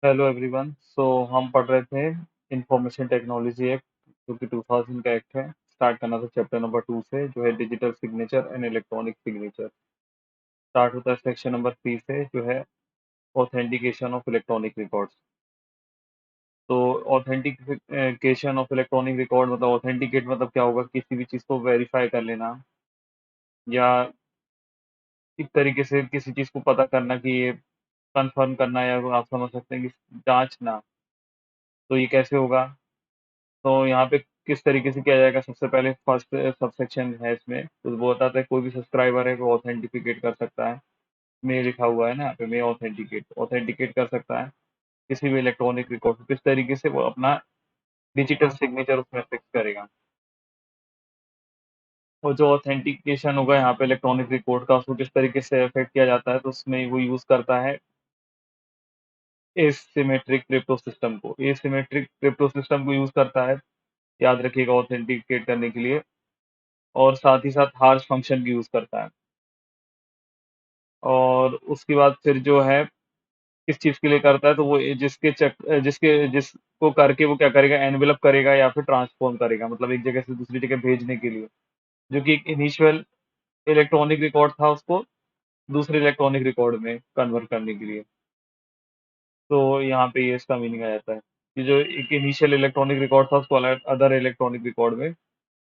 Hello everyone. हम पढ़ रहे थे इंफॉर्मेशन टेक्नोलॉजी एक्ट, जो कि 2000 का एक्ट है। स्टार्ट करना था चैप्टर नंबर 2 से, जो है digital signature and electronic signature. Start होता है सेक्शन नंबर 3 से, जो है ऑथेंटिकेशन ऑफ इलेक्ट्रॉनिक रिकॉर्ड्स। तो ऑथेंटिकेशन ऑफ इलेक्ट्रॉनिक रिकॉर्ड मतलब ऑथेंटिकेट मतलब क्या होगा, किसी भी चीज़ को वेरीफाई कर लेना, या एक तरीके से किसी चीज़ को पता करना कि ये कंफर्म करना, या आप समझ सकते हैं कि जांचना। तो ये कैसे होगा? तो यहाँ पे किस तरीके से किया जाएगा? सबसे पहले फर्स्ट सबसेक्शन है इसमें, तो वो बताता है कोई भी सब्सक्राइबर है वो ऑथेंटिकेट कर सकता है। में लिखा हुआ है ना यहाँ पे, में ऑथेंटिकेट ऑथेंटिकेट कर सकता है किसी भी इलेक्ट्रॉनिक रिकॉर्ड को। किस तरीके से? वो अपना डिजिटल सिग्नेचर उसमें फिक्स करेगा। और जो ऑथेंटिकेशन होगा यहाँ पे इलेक्ट्रॉनिक रिकॉर्ड का, उसको किस तरीके से इफेक्ट किया जाता है, तो उसमें वो यूज करता है एसिमेट्रिक क्रिप्टो सिस्टम को। एसिमेट्रिक क्रिप्टो सिस्टम को यूज करता है, याद रखिएगा, ऑथेंटिकेट करने के लिए। और साथ ही साथ हार्श फंक्शन भी यूज करता है। और उसके बाद फिर जो है किस चीज़ के लिए करता है, तो वो जिसको करके वो क्या करेगा, एनवेलप करेगा या फिर ट्रांसफॉर्म करेगा, मतलब एक जगह से दूसरी जगह भेजने के लिए। जो कि एक इनिशियल इलेक्ट्रॉनिक रिकॉर्ड था, उसको दूसरे इलेक्ट्रॉनिक रिकॉर्ड में कन्वर्ट करने के लिए। तो यहाँ पे ये इसका मीनिंग आ जाता है कि जो एक इनिशियल इलेक्ट्रॉनिक रिकॉर्ड था, उसको अदर इलेक्ट्रॉनिक रिकॉर्ड में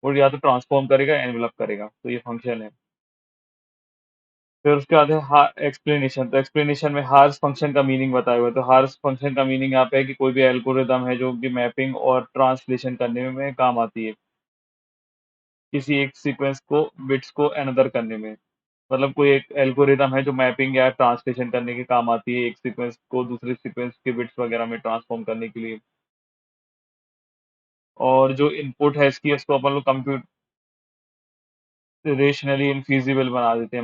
वो या तो ट्रांसफॉर्म करेगा, एनवेलप करेगा। तो ये फंक्शन है। फिर उसके बाद है एक्सप्लेनेशन। तो एक्सप्लेनेशन में हार्स फंक्शन का मीनिंग बताया हुआ है। तो हार्स फंक्शन का मीनिंग यहाँ पे है कि कोई भी एल्गोरिदम है जो कि मैपिंग और ट्रांसलेशन करने में काम आती है, किसी एक सीक्वेंस को बिट्स को अनदर करने में। मतलब कोई एक एल्गोरिदम है जो मैपिंग या ट्रांसलेशन करने के काम आती है, एक सीक्वेंस को दूसरे सीक्वेंस के बिट्स वगैरह में ट्रांसफॉर्म करने के लिए। और जो इनपुट है इसकी, इसको अपन लोग कंप्यूटेशनली इनफीजिबल बना देते हैं।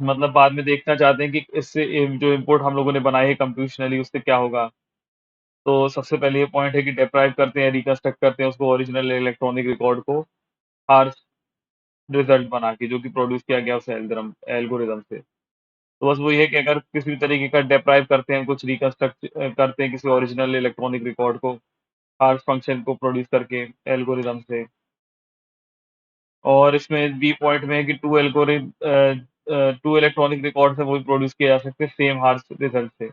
मतलब बाद में देखना चाहते हैं कि इससे जो इनपुट हम लोगों ने बनाई है कंप्यूटेशनली, उससे क्या होगा। तो सबसे पहले ये पॉइंट है कि डिप्राइव करते हैं, रिकंस्ट्रक्ट करते हैं उसको ओरिजिनल इलेक्ट्रॉनिक रिकॉर्ड को हार्श रिजल्ट बना के, जो कि प्रोड्यूस किया गया उस एल्गोरिदम से। तो बस वही है कि अगर किसी भी तरीके का डिप्राइव करते हैं, कुछ रिकंस्ट्रक्ट करते हैं किसी ओरिजिनल इलेक्ट्रॉनिक रिकॉर्ड को हार्श फंक्शन को प्रोड्यूस करके एल्गोरिदम से। और इसमें बी पॉइंट में है कि टू इलेक्ट्रॉनिक रिकॉर्ड से वो भी प्रोड्यूस किए जा सकते हैं सेम हार्श रिजल्ट से,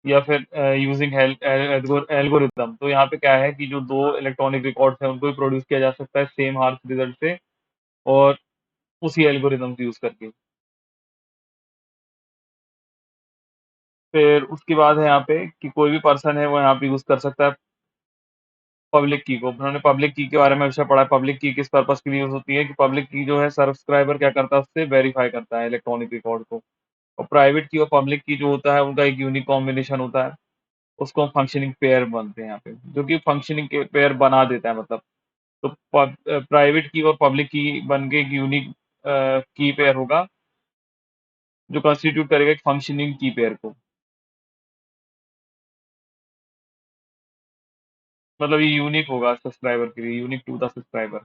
या फिर यूजिंग एल्गोरिदम। तो यहाँ पे क्या है कि जो दो इलेक्ट्रॉनिक रिकॉर्ड्स हैं उनको भी प्रोड्यूस किया जा सकता है सेम हार्श रिजल्ट से, और उसी एल्गोरिदम को यूज करके। फिर उसके बाद है यहाँ पे कि कोई भी पर्सन है वो यहाँ पे यूज कर सकता है पब्लिक की को। उन्होंने पब्लिक की के बारे में हमेशा पढ़ा है। पब्लिक की किस पर्पज के लिए यूज होती है, कि पब्लिक की जो है सब्सक्राइबर क्या करता है, उससे वेरीफाई करता है इलेक्ट्रॉनिक रिकॉर्ड को। और प्राइवेट की और पब्लिक की जो होता है, उनका एक यूनिक कॉम्बिनेशन होता है, उसको हम फंक्शनिंग पेयर बनते हैं यहाँ पे, जो कि फंक्शनिंग के पेयर बना देता है मतलब। तो प्राइवेट की और पब्लिक की बन के एक यूनिक की पेयर होगा, जो कंस्टिट्यूट करेगा एक फंक्शनिंग की पेयर को। मतलब ये यूनिक होगा सब्सक्राइबर के लिए, यूनिक टू द सब्सक्राइबर।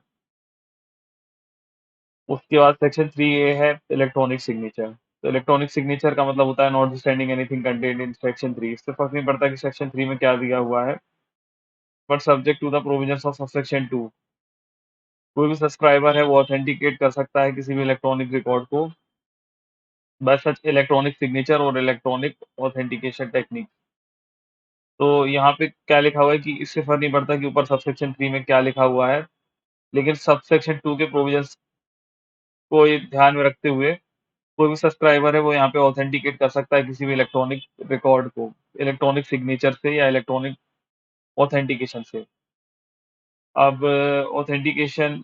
उसके बाद सेक्शन 3 ये है इलेक्ट्रॉनिक सिग्नेचर। तो इलेक्ट्रॉनिक सिग्नेचर का मतलब होता है not standing anything contained in section 3। इससे फर्क नहीं पड़ता कि सेक्शन 3 में क्या दिया हुआ है, but subject to the provisions of section 2। कोई भी सब्सक्राइबर है वो ऑथेंटिकेट कर सकता है किसी भी इलेक्ट्रॉनिक रिकॉर्ड को बाय सच इलेक्ट्रॉनिक सिग्नेचर और इलेक्ट्रॉनिक ऑथेंटिकेशन टेक्निक। तो यहाँ पे क्या लिखा हुआ है कि इससे फर्क नहीं पड़ता कि ऊपर सबसेक्शन 3 में क्या लिखा हुआ है, लेकिन सबसेक्शन 2 के प्रोविजंस को ये ध्यान में रखते हुए कोई भी सब्सक्राइबर है वो यहाँ पे ऑथेंटिकेट कर सकता है किसी भी इलेक्ट्रॉनिक रिकॉर्ड को इलेक्ट्रॉनिक सिग्नेचर से या इलेक्ट्रॉनिक ऑथेंटिकेशन से। अब ऑथेंटिकेशन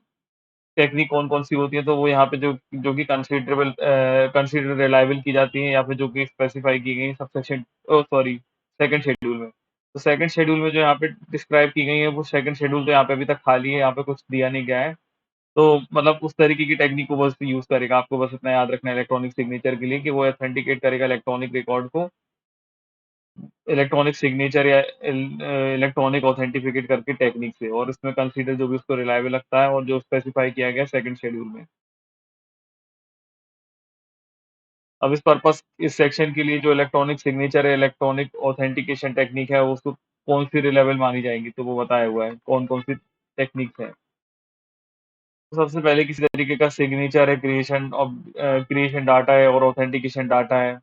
टेक्निक कौन-कौन सी होती है, तो वो यहाँ पे जो कि कंसीडर रिलायबल की जाती हैं, या फिर जो कि स्पेसिफाई की गई सबसेक्शन सेकंड शेड्यूल में। तो सेकंड शेड्यूल में जो यहाँ पे डिस्क्राइब की गई है, वो सेकंड शेड्यूल तो यहाँ पे अभी तक खाली है, यहाँ पे कुछ दिया नहीं गया है। तो मतलब उस तरीके की टेक्निक को बस यूज़ करेगा। आपको बस इतना याद रखना है इलेक्ट्रॉनिक सिग्नेचर के लिए, कि वो ऑथेंटिकेट करेगा इलेक्ट्रॉनिक रिकॉर्ड को इलेक्ट्रॉनिक सिग्नेचर या इलेक्ट्रॉनिक ऑथेंटिफिकेट करके टेक्निक से, और इसमें कंसीडर जो भी उसको रिलायबल लगता है और जो स्पेसिफाई किया गया है सेकंड शेड्यूल में। अब इस सेक्शन के लिए जो इलेक्ट्रॉनिक सिग्नेचर है, इलेक्ट्रॉनिक ऑथेंटिकेशन टेक्निक है, उसको कौन-सी रिलायबल मानी जाएँगी, तो वो बताया हुआ है, कौन-कौन सी टेक्निक्स हैं। तो सबसे पहले किसी तरीके का सिग्नेचर है, क्रिएशन डाटा है और ऑथेंटिकेशन डाटा है,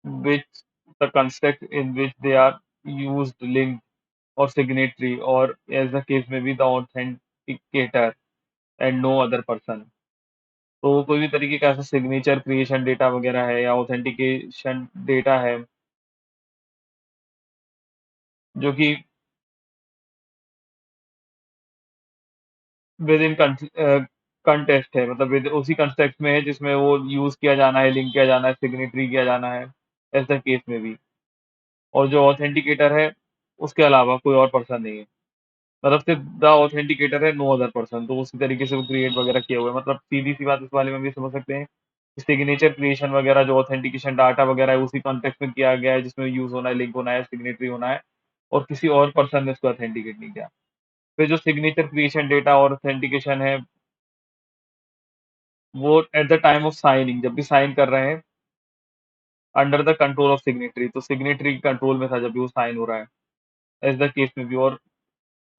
which the construct in which they are used, linked or signatory, or as the case may be, the authenticator and no other person। तो कोई भी तरीके का ऐसा सिग्नेचर क्रिएशन डेटा वगैरह है या ऑथेंटिकेशन डेटा है, जो कि विद इन कंटेक्स्ट है, मतलब विद उसी कंटेक्स्ट में है जिसमें वो यूज़ किया जाना है, लिंक किया जाना है, सिग्नेटरी किया जाना है, एज़ द केस में बी। और जो ऑथेंटिकेटर है, उसके अलावा कोई और पर्सन नहीं है। मतलब सिर्फ द ऑथेंटिकेटर है, नो अदर पर्सन। तो उसी तरीके से वो क्रिएट वगैरह किया हुआ है। मतलब सीधी-सी बात इस वाले में भी समझ सकते हैं कि सिग्नेचर क्रिएशन वगैरह जो ऑथेंटिकेशन डाटा वगैरह है, उसी कॉन्टेक्स्ट में किया गया है जिसमें यूज़ होना है, लिंक होना है, सिग्नेटरी होना है और किसी और पर्सन ने उसको ऑथेंटिकेट नहीं किया। फिर जो सिग्नेचर क्रिएशन डेटा और ऑथेंटिकेशन है, वो at the time of signing, जब भी साइन कर रहे हैं, under the control of signatory, तो सिग्नेटरी के कंट्रोल में था जब भी वो साइन हो रहा है, एज़ द केस में भी। और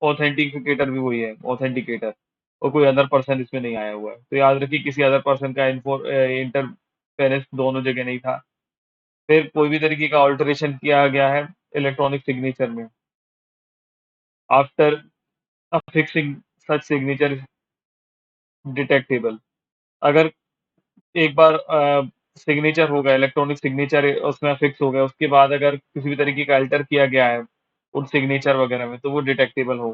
ऑथेंटिकेटर भी वही है, ऑथेंटिकेटर, और कोई अदर पर्सन इसमें नहीं आया हुआ है। तो याद रखिए किसी अदर पर्सन का इंटरफेरेंस दोनों जगह नहीं था। फिर कोई भी तरीके का अल्टरेशन किया गया है इलेक्ट्रॉनिक सिग्नेचर में, आफ्टर अफिक्सिंग सच सिग्नेचर डिटेक्टेबल। अगर एक बार सिग्नेचर हो गया, इलेक्ट्रॉनिक सिग्नेचर उसमें अफिक्स हो गया, उसके बाद अगर किसी भी तरीके का अल्टर किया गया है उन सिग्नेचर वगैरह में, तो वो डिटेक्टेबल हो।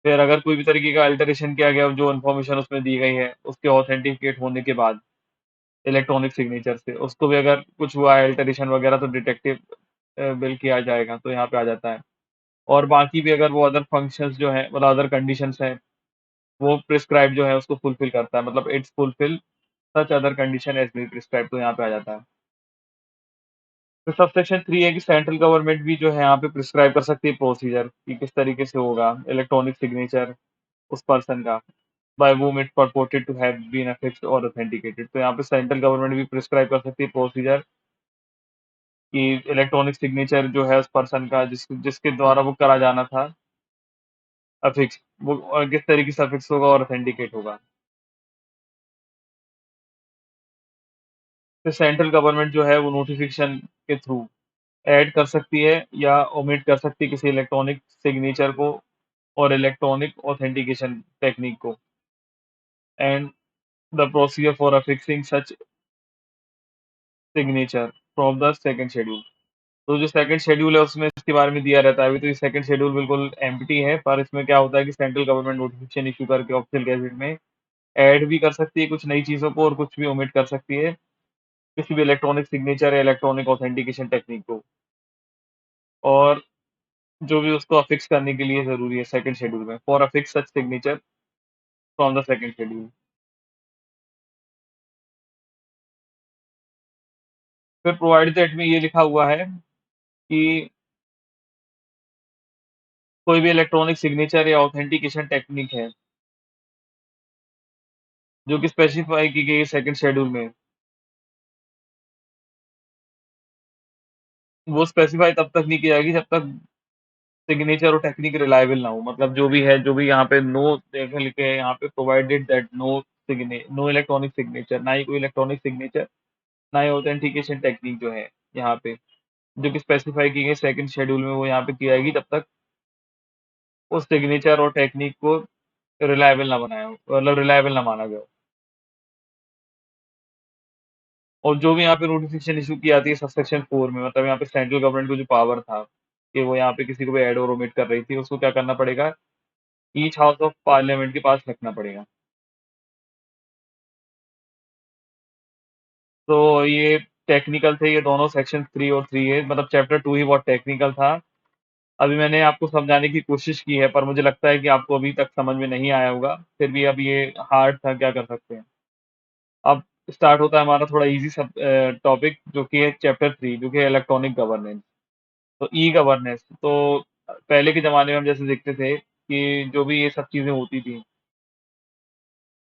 फिर अगर कोई भी तरीके का अल्टरेशन किया गया, जो इन्फॉर्मेशन उसमें दी गई है, उसके ऑथेंटिकेट होने के बाद इलेक्ट्रॉनिक सिग्नेचर से, उसको भी अगर कुछ हुआ है अल्टरेशन वगैरह, तो डिटेक्टिव बिल किया जाएगा, तो यहाँ पे आ जाता है। और बाकी भी अगर वो अदर फंक्शंस जो हैं, मतलब अदर कंडीशंस हैं, वो प्रिस्क्राइब जो है उसको फुलफिल करता है, मतलब it's fulfil such other condition as be prescribe, तो यहाँ पे आ जाता है। तो सबसेक्शन 3 है कि सेंट्रल गवर्नमेंट भी जो है यहाँ पे प्रिस्क्राइब कर सकती है प्रोसीजर कि किस तरीके से होगा इलेक्ट्रॉनिक सिग्नेचर उस पर्सन का, bye whom it purported to have been affixed or authenticated। तो यहाँ पे सेंट्रल गवर्नमेंट भी प्रिस्क्राइब कर सकती है प्रोसीजर कि इलेक्ट्रॉनिक सिग्नेचर जो है उस पर्सन का जिसके द्वारा वो करा जाना था अफिक्स, वो किस तरीके से अफिक्स होगा और ऑथेंटिकेट होगा। फिर सेंट्रल गवर्नमेंट जो है वो नोटिफिकेशन के थ्रू ऐड कर सकती है या ओमिट कर सकती है किसी इलेक्ट्रॉनिक सिग्नेचर को और इलेक्ट्रॉनिक ऑथेंटिकेशन टेक्निक को, and the procedure for affixing such signature from the second schedule. तो जो सेकंड शेड्यूल है उसमें इसके बारे में दिया रहता है। अभी तो ये सेकंड शेड्यूल बिल्कुल एम्प्टी है, पर इसमें क्या होता है कि सेंट्रल गवर्नमेंट नोटिफिकेशन इश्यू करके ऑफिशियल गैजेट में ऐड भी कर सकती है कुछ नई चीज़ों को और कुछ भी ओमिट कर सकती है, किसी भी इलेक्ट्रॉनिक सिग्नेचर या इलेक्ट्रॉनिक ऑथेंटिकेशन टेक्निक को, और जो भी उसको अफिक्स करने के लिए ज़रूरी है सेकंड शेड्यूल में, for affix such signature from the second schedule. फिर प्रोवाइड दैट में ये लिखा हुआ है कि कोई भी इलेक्ट्रॉनिक सिग्नेचर या ऑथेंटिकेशन टेक्निक है, जो कि स्पेसिफाई की गई है सेकंड शेड्यूल में, वो स्पेसिफाई तब तक नहीं की जाएगी जब तक सिग्नेचर और टेक्निक रिलायबल ना हो। मतलब जो भी है, जो भी यहाँ पे नो देखे लिखे है यहाँ पे, provided that no electronic signature, ना ही कोई इलेक्ट्रॉनिक सिग्नेचर, ना ही ऑथेंटिकेशन टेक्निक जो है यहाँ पे, जो कि स्पेसिफाई की गई सेकंड शेड्यूल में, वो यहाँ पे की जाएगी जब तक उस सिग्नेचर और टेक्निक को रिलायबल ना बनाया हो, मतलब रिलायबल ना माना गया हो। और जो भी यहाँ पे नोटिफिकेशन इशू की आती है सबसेक्शन 4 में, मतलब यहाँ पे सेंट्रल गवर्नमेंट को जो पावर था कि वो यहाँ पे किसी को भी ऐड और ओमिट कर रही थी, उसको क्या करना पड़ेगा, ईच हाउस ऑफ पार्लियामेंट के पास रखना पड़ेगा। तो ये टेक्निकल थे, ये दोनों सेक्शन 3 और 3 है, मतलब चैप्टर 2 ही बहुत टेक्निकल था। अभी मैंने आपको समझाने की कोशिश की है, पर मुझे लगता है कि आपको अभी तक समझ में नहीं आया होगा। फिर भी अब ये हार्ड था, क्या कर सकते हैं। अब स्टार्ट होता है हमारा थोड़ा ईज़ी सब टॉपिक, जो कि है चैप्टर 3, जो कि है इलेक्ट्रॉनिक गवर्नेंस। तो ई गवर्नेंस तो पहले के ज़माने में हम जैसे देखते थे कि जो भी ये सब चीज़ें होती थी,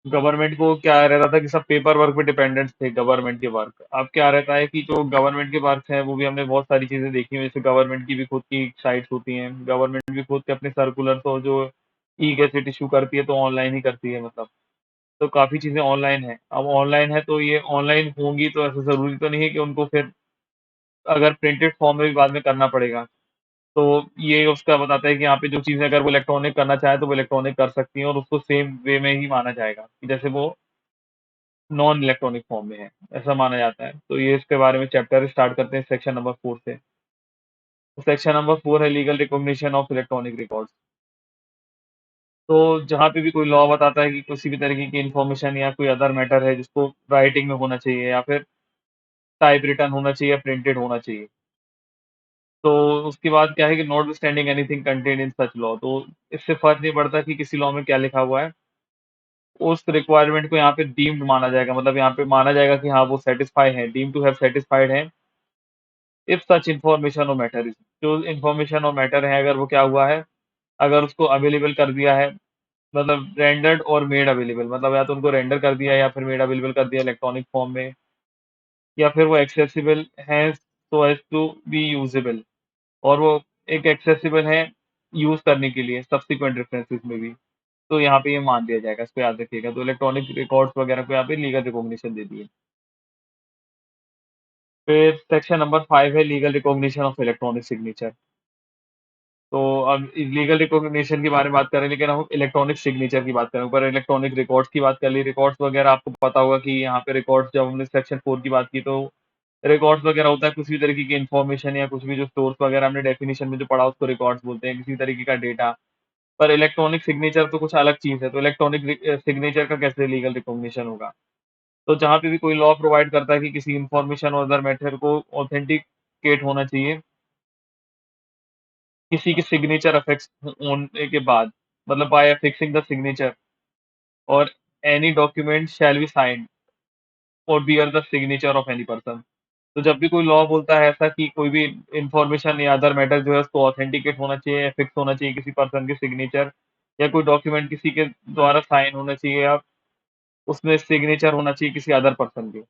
गवर्नमेंट को क्या रहता था कि सब पेपर वर्क पे डिपेंडेंट थे गवर्नमेंट के वर्क। अब क्या रहता है कि जो गवर्नमेंट के वर्क हैं वो भी हमने बहुत सारी चीजें देखी हैं, जैसे गवर्नमेंट की भी खुद की साइट्स होती हैं, गवर्नमेंट भी खुद के अपने सर्कुलर तो जो ई गैजेट इशू करती है तो ऑनलाइन ही करती है मतलब। तो काफी चीजें ऑनलाइन है। अब ऑनलाइन है तो ये ऑनलाइन होंगी तो ऐसा जरूरी तो नहीं है कि उनको फिर अगर प्रिंटेड फॉर्म में भी बाद में करना पड़ेगा। तो ये उसका बताता है कि यहाँ पे जो चीजें अगर वो इलेक्ट्रॉनिक करना चाहे तो वो इलेक्ट्रॉनिक कर सकती हैं और उसको सेम वे में ही माना जाएगा कि जैसे वो नॉन इलेक्ट्रॉनिक फॉर्म में है, ऐसा माना जाता है। तो ये इसके बारे में चैप्टर स्टार्ट करते हैं सेक्शन नंबर 4 से। सेक्शन नंबर 4 है legal recognition of electronic records. तो जहाँ पे भी कोई लॉ बताता है कि किसी भी तरीके की इन्फॉर्मेशन या कोई अदर मैटर है जिसको राइटिंग में होना चाहिए या फिर टाइप रिटन होना चाहिए या प्रिंटेड होना चाहिए, तो उसके बाद क्या है कि not standing anything contained in such law, तो इससे फर्क नहीं पड़ता कि किसी लॉ में क्या लिखा हुआ है, उस रिक्वायरमेंट को यहाँ पे डीम्ड माना जाएगा। मतलब यहाँ पे माना जाएगा कि हाँ वो सेटिस्फाई है, डीम टू हैव सेटिस्फाइड है इफ सच इन्फॉर्मेशन और मैटर इज, जो इन्फॉर्मेशन और मैटर है अगर वो क्या हुआ है, अगर उसको अवेलेबल कर दिया है, मतलब रेंडर्ड और मेड अवेलेबल, मतलब या तो उनको रेंडर कर दिया या फिर मेड अवेलेबल कर दिया इलेक्ट्रॉनिक फॉर्म में, या फिर वो एक्सेसिबल है so as to be usable, और वो एक एक्सेसिबल है यूज करने के लिए सब्सिक्वेंट रेफरेंसेस में भी, तो यहाँ पे ये मान दिया जाएगा, इसको याद रखिएगा। तो इलेक्ट्रॉनिक रिकॉर्ड्स वगैरह को यहाँ पे लीगल रिकॉग्निशन दे दिए। फिर सेक्शन नंबर 5 है legal recognition of electronic signature. तो अब लीगल रिकॉग्निशन के बारे में बात करें, लेकिन हम इलेक्ट्रॉनिक सिग्नेचर की बात करें, ऊपर इलेक्ट्रॉनिक रिकॉर्ड्स की बात कर ली। रिकॉर्ड्स वगैरह आपको पता होगा कि यहाँ पे रिकॉर्ड्स, जब हमने सेक्शन 4 की बात की तो रिकॉर्ड्स वगैरह होता है कुछ भी तरीके की इन्फॉर्मेशन या कुछ भी जो सोर्स वगैरह हमने डेफिनेशन में जो पढ़ा उसको रिकॉर्ड्स बोलते हैं, किसी तरीके का डेटा। पर इलेक्ट्रॉनिक सिग्नेचर तो कुछ अलग चीज है। तो इलेक्ट्रॉनिक सिग्नेचर का कैसे लीगल रिकॉग्निशन होगा? तो जहाँ पे भी कोई लॉ प्रोवाइड करता है कि किसी इन्फॉर्मेशन और अदर मैटर को ऑथेंटिकेट होना चाहिए किसी की सिग्नेचर अफेक्स होने के बाद, मतलब by affixing the signature or any document shall be signed or bear the signature of any person. तो जब भी कोई लॉ बोलता है ऐसा कि कोई भी इंफॉर्मेशन या अदर मैटर जो है उसको ऑथेंटिकेट होना चाहिए, फिक्स होना चाहिए किसी पर्सन के सिग्नेचर, या कोई डॉक्यूमेंट किसी के द्वारा साइन होना चाहिए, या उसमें सिग्नेचर होना चाहिए किसी अदर पर्सन के,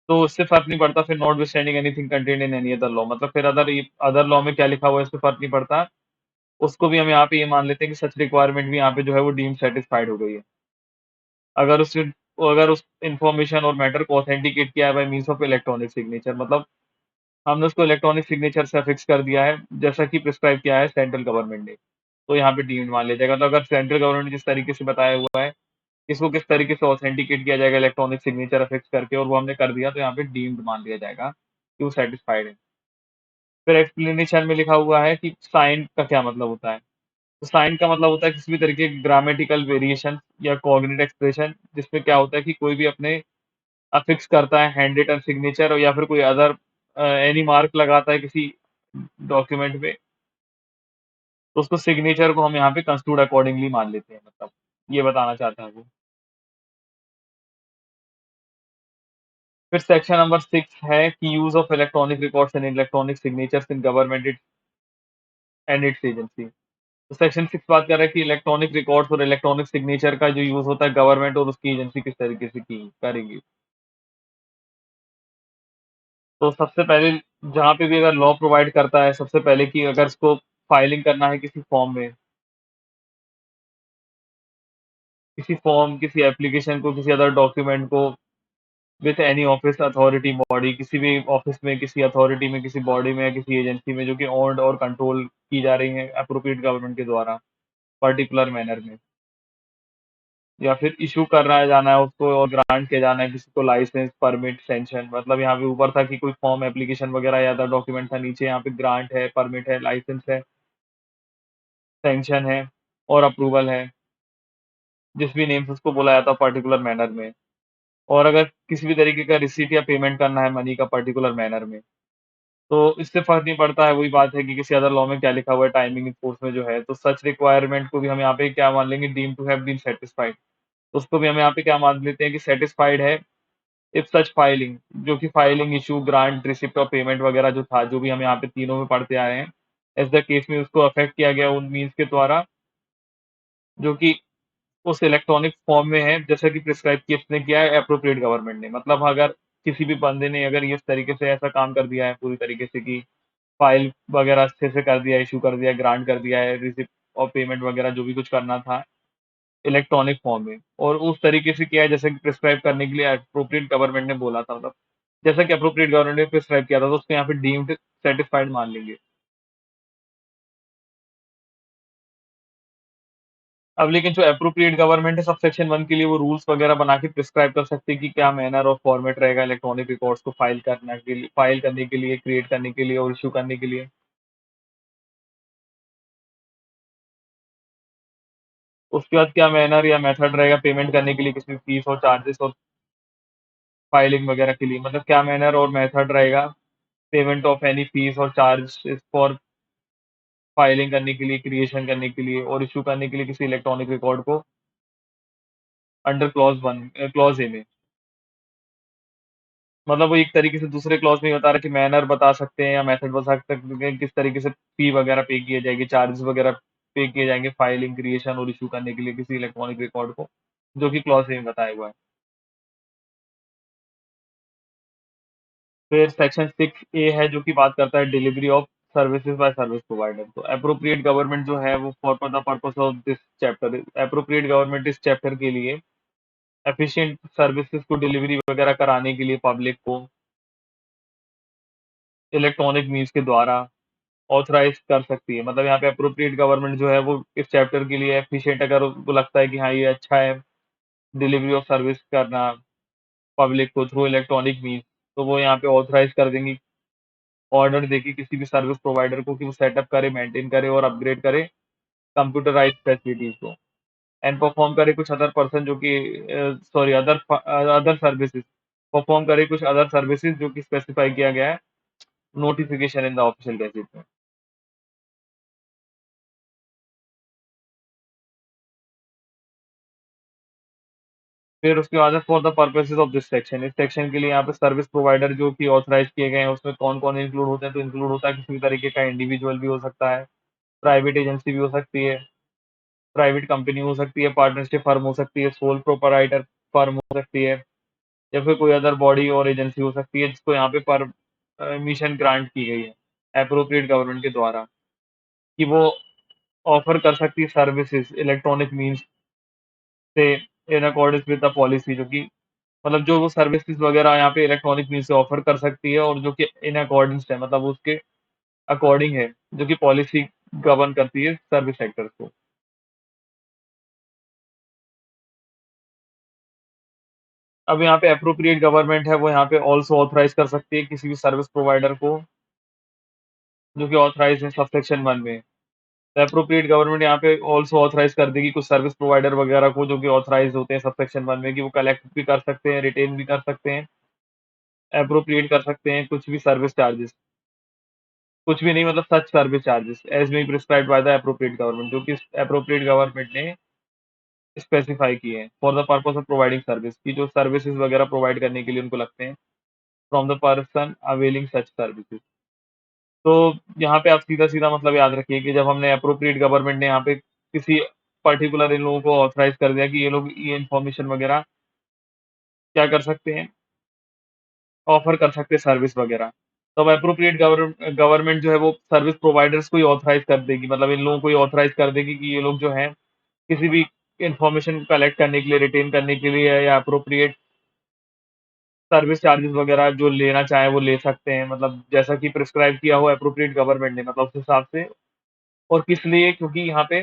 तो उससे फर्क नहीं पड़ता फिर not standing anything contained in any other law, मतलब फिर अदर लॉ में क्या लिखा हुआ है इससे फर्क नहीं पड़ता। उसको भी हम यहाँ पे ये मान लेते हैं कि सच रिक्वायरमेंट भी यहाँ पे जो है वो डीम्ड सेटिस्फाइड हो गई है। अगर उस अगर उस इन्फॉर्मेशन और मैटर को ऑथेंटिकेट किया है bye means of electronic signature, मतलब हमने उसको इलेक्ट्रॉनिक सिग्नेचर से फिक्स कर दिया है जैसा कि प्रिस्क्राइब किया है सेंट्रल गवर्नमेंट ने, तो यहाँ पे डीम्ड मान लिया जाएगा। तो अगर सेंट्रल गवर्नमेंट ने जिस तरीके से बताया हुआ है इसको किस तरीके से ऑथेंटिकेट किया जाएगा इलेक्ट्रॉनिक सिग्नेचर अफिक्स करके, और वो हमने कर दिया, तो यहाँ पे डीम्ड मान लिया जाएगा कि वो सेटिस्फाइड है। फिर एक्सप्लेनेशन में लिखा हुआ है कि साइन का क्या मतलब होता है। तो साइन का मतलब होता है किसी भी तरीके की ग्रामेटिकल वेरिएशन या कॉग्निट एक्सप्रेशन, जिसमें क्या होता है कि कोई भी अपने अफिक्स करता है हैंड रिटन सिग्नेचर या फिर कोई अदर एनी मार्क लगाता है किसी डॉक्यूमेंट में, तो उसको सिग्नेचर को हम यहाँ पे कंस्ट्रूड अकॉर्डिंगली मान लेते हैं, मतलब ये बताना चाहते हैं वो। फिर सेक्शन नंबर 6 है कि use of electronic records and electronic signatures in government and it's agency. तो सेक्शन 6 बात कर रहा है कि इलेक्ट्रॉनिक रिकॉर्ड्स और इलेक्ट्रॉनिक सिग्नेचर का जो यूज होता है गवर्नमेंट और उसकी एजेंसी किस तरीके से की करेंगी। तो सबसे पहले जहाँ पे भी अगर लॉ प्रोवाइड करता है सबसे पहले कि अगर इसको फाइलिंग करना है किसी फॉर्म में, किसी फॉर्म, किसी एप्लीकेशन को, किसी अदर डॉक्यूमेंट को with any office authority body, किसी भी ऑफिस में, किसी अथॉरिटी में, किसी बॉडी में या किसी एजेंसी में जो कि ओन्ड और कंट्रोल की जा रही है अप्रोप्रिएट गवर्नमेंट के द्वारा पर्टिकुलर मैनर में, या फिर इशू करना है जाना है उसको और ग्रांट किया जाना है किसी को लाइसेंस, परमिट, सैंक्शन, मतलब यहाँ पे ऊपर था कि कोई फॉर्म, एप्लीकेशन वगैरह या अदर डॉक्यूमेंट था, नीचे यहाँ पे ग्रांट है, परमिट है, लाइसेंस है, सैंक्शन है और अप्रूवल है, जिस भी नेम से उसको बोला जाता है पर्टिकुलर मैनर में। और अगर किसी भी तरीके का रिसीट या पेमेंट करना है मनी का पर्टिकुलर मैनर में, तो इससे फ़र्क नहीं पड़ता है, वही बात है कि किसी अदर लॉ में क्या लिखा हुआ है, टाइमिंग फोर्स में जो है, तो सच रिक्वायरमेंट को भी हम यहाँ पे क्या मान लेंगे, deem to have been satisfied. उसको भी हम यहाँ पे क्या मान लेते हैं कि सेटिस्फाइड है इफ सच फाइलिंग, जो कि फाइलिंग, इशू, ग्रांट, रिसिप्ट और पेमेंट वगैरह जो था, जो भी हम यहाँ पे तीनों में पढ़ते आए हैं, एज़ द केस में उसको अफेक्ट किया गया उन मीन्स के द्वारा जो कि उस इलेक्ट्रॉनिक फॉर्म में है, जैसा कि प्रिस्क्राइब किसने किया है, एप्रोप्रिएट गवर्नमेंट ने। मतलब अगर किसी भी बंदे ने अगर इस तरीके से ऐसा काम कर दिया है पूरी तरीके से कि फाइल वगैरह अच्छे से कर दिया, इश्यू कर दिया, ग्रांट कर दिया है, रिसिप्ट और पेमेंट वगैरह जो भी कुछ करना था इलेक्ट्रॉनिक फॉर्म में, और उस तरीके से किया है जैसे कि प्रिस्क्राइब करने के लिए एप्रोप्रिएट गवर्नमेंट ने बोला था, मतलब जैसा कि एप्रोप्रिएट गवर्नमेंट ने प्रिस्क्राइब किया था, तो उसको यहाँ पे डीम्ड सेटिस्फाइड मान लेंगे। अब लेकिन जो एप्रोप्रिएट गवर्नमेंट है सबसेक्शन 1 के लिए वो रूल्स वगैरह बना के प्रिस्क्राइब कर सकते हैं कि क्या मैनर और फॉर्मेट रहेगा इलेक्ट्रॉनिक रिकॉर्ड्स को फाइल करने के लिए, क्रिएट करने के लिए और इश्यू करने के लिए। उसके बाद क्या मैनर या मेथड रहेगा पेमेंट करने के लिए किसी फीस और चार्जेस और फाइलिंग वगैरह के लिए, मतलब क्या मैनर और मेथड रहेगा पेमेंट ऑफ एनी फीस और चार्ज फॉर फाइलिंग करने के लिए, क्रिएशन करने के लिए और इश्यू करने के लिए किसी इलेक्ट्रॉनिक रिकॉर्ड को अंडर क्लॉज ए में। मतलब वो एक तरीके से दूसरे क्लॉज में ये बता रहा है कि मैनर बता सकते हैं या मेथड बता सकते हैं किस तरीके से फी वगैरह पे किए जाएंगे, चार्जेस वगैरह पे किए जाएंगे फाइलिंग, क्रिएशन और इशू करने के लिए किसी इलेक्ट्रॉनिक रिकॉर्ड को, जो कि क्लॉज में बताया हुआ है। फिर सेक्शन 6A है जो कि बात करता है delivery of services by service provider. तो अप्रोप्रिएट गवर्नमेंट जो है वो for the purpose of this chapter, appropriate government इस चैप्टर के लिए एफिशिएंट सर्विसेज को डिलीवरी वगैरह कराने के लिए पब्लिक को इलेक्ट्रॉनिक मीन्स के द्वारा ऑथराइज कर सकती है। मतलब यहाँ पे अप्रोप्रिएट गवर्नमेंट जो है वो इस चैप्टर के लिए एफिशिएंट, अगर उनको लगता है कि हाँ ये अच्छा है डिलीवरी ऑफ सर्विस करना पब्लिक को थ्रू इलेक्ट्रॉनिक मीन्स, तो वो यहाँ पे ऑथराइज कर देंगी, ऑर्डर देगी किसी भी सर्विस प्रोवाइडर को कि वो सेटअप करे, मेंटेन करे और अपग्रेड करे कंप्यूटराइज्ड फैसिलिटीज को, एंड परफॉर्म करे कुछ अदर पर्सन जो कि sorry other other services, perform करे कुछ अदर सर्विसेज जो कि स्पेसिफाई किया गया है notification in the official gazette में। फिर उसके बाद for the purposes of this section, इस सेक्शन के लिए यहाँ पे सर्विस प्रोवाइडर जो कि ऑथराइज किए गए हैं उसमें कौन कौन इंक्लूड होते हैं, तो इंक्लूड होता है किसी भी तरीके का इंडिविजुअल भी हो सकता है, प्राइवेट एजेंसी भी हो सकती है, प्राइवेट कंपनी हो सकती है, पार्टनरशिप फर्म हो सकती है, सोल प्रोपराइटर फर्म हो सकती है, या फिर कोई अदर बॉडी और एजेंसी हो सकती है जिसको यहाँ पे परमिशन ग्रांट की गई है अप्रोप्रिएट गवर्नमेंट के द्वारा कि वो ऑफर कर सकती है सर्विसेज इलेक्ट्रॉनिक मीन्स से in accordance with the policy, जो कि मतलब जो वो सर्विसेज वगैरह यहाँ पे इलेक्ट्रॉनिक मीन्स से ऑफर कर सकती है और जो कि इन अकॉर्डेंस है, मतलब उसके अकॉर्डिंग है, जो कि पॉलिसी गवर्न करती है सर्विस सेक्टर को। अब यहाँ पे अप्रोप्रिएट गवर्नमेंट है वो यहाँ पे ऑल्सो ऑथराइज कर सकती है किसी भी सर्विस प्रोवाइडर को जो कि ऑथराइज है सबसेक्शन 1 में। अप्रोप्रिएट गवर्नमेंट यहाँ पे ऑल्सो ऑथराइज कर देगी कुछ सर्विस प्रोवाइडर वगैरह को जो कि ऑथराइज होते हैं सबसेक्शन 1 में कि वो कलेक्ट भी कर सकते हैं, रिटेन भी कर सकते हैं, अप्रोप्रिएट कर सकते हैं कुछ भी सर्विस चार्जेस, कुछ भी नहीं मतलब such service charges as may prescribed by the appropriate government, जो कि अप्रोप्रिएट गवर्नमेंट ने स्पेसिफाई किए हैं for the purpose of providing service, की जो सर्विसेज वगैरह प्रोवाइड करने के लिए उनको लगते हैं from the person availing such services. तो यहाँ पे आप सीधा-सीधा मतलब याद रखिए कि जब हमने एप्रोप्रिएट गवर्नमेंट ने यहाँ पे किसी पर्टिकुलर इन लोगों को ऑथराइज़ कर दिया कि ये लोग ये इन्फॉर्मेशन वगैरह क्या कर सकते हैं, ऑफ़र कर सकते हैं सर्विस वगैरह। तो अब एप्रोप्रिएट गवर्नमेंट जो है वो सर्विस प्रोवाइडर्स को ही ऑथराइज़ कर देगी, मतलब इन लोगों को ही ऑथराइज़ कर देगी कि ये लोग जो हैं किसी भी इन्फॉर्मेशन कलेक्ट करने के लिए, रिटेन करने के लिए या एप्रोप्रिएट सर्विस चार्जेस वगैरह जो लेना चाहें वो ले सकते हैं। मतलब जैसा कि प्रिस्क्राइब किया हो एप्रोप्रिएट गवर्नमेंट ने, मतलब उस हिसाब से। और किस लिए? क्योंकि यहाँ पे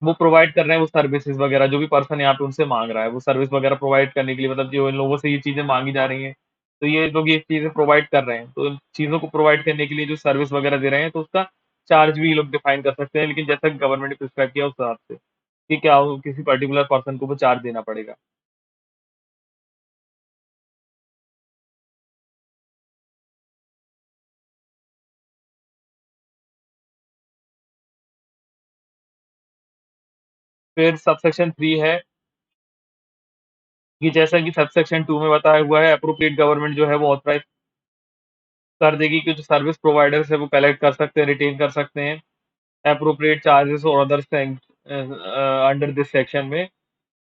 वो प्रोवाइड कर रहे हैं वो सर्विसेज़ वगैरह जो भी पर्सन यहाँ पे उनसे माँग रहा है, वो सर्विस वगैरह प्रोवाइड करने के लिए, मतलब जो इन लोगों से ये चीज़ें माँगी जा रही हैं, तो ये लोग ये चीज़ें प्रोवाइड कर रहे हैं। तो इन चीज़ों को प्रोवाइड करने के लिए जो सर्विस वगैरह दे रहे हैं, तो उसका चार्ज भी ये लोग डिफाइन कर सकते हैं, लेकिन जैसा कि गवर्नमेंट ने प्रिस्क्राइब किया उस हिसाब से, कि क्या हो किसी पर्टिकुलर पर्सन को वो चार्ज देना पड़ेगा। फिर सबसेक्शन 3 है कि जैसा कि सबसेक्शन 2 में बताया हुआ है, एप्रोप्रिएट गवर्नमेंट जो है वो ऑथराइज़ कर देगी कि जो सर्विस प्रोवाइडर्स है वो कलेक्ट कर सकते हैं, रिटेन कर सकते हैं एप्रोप्रिएट चार्जेस और other things under this section में,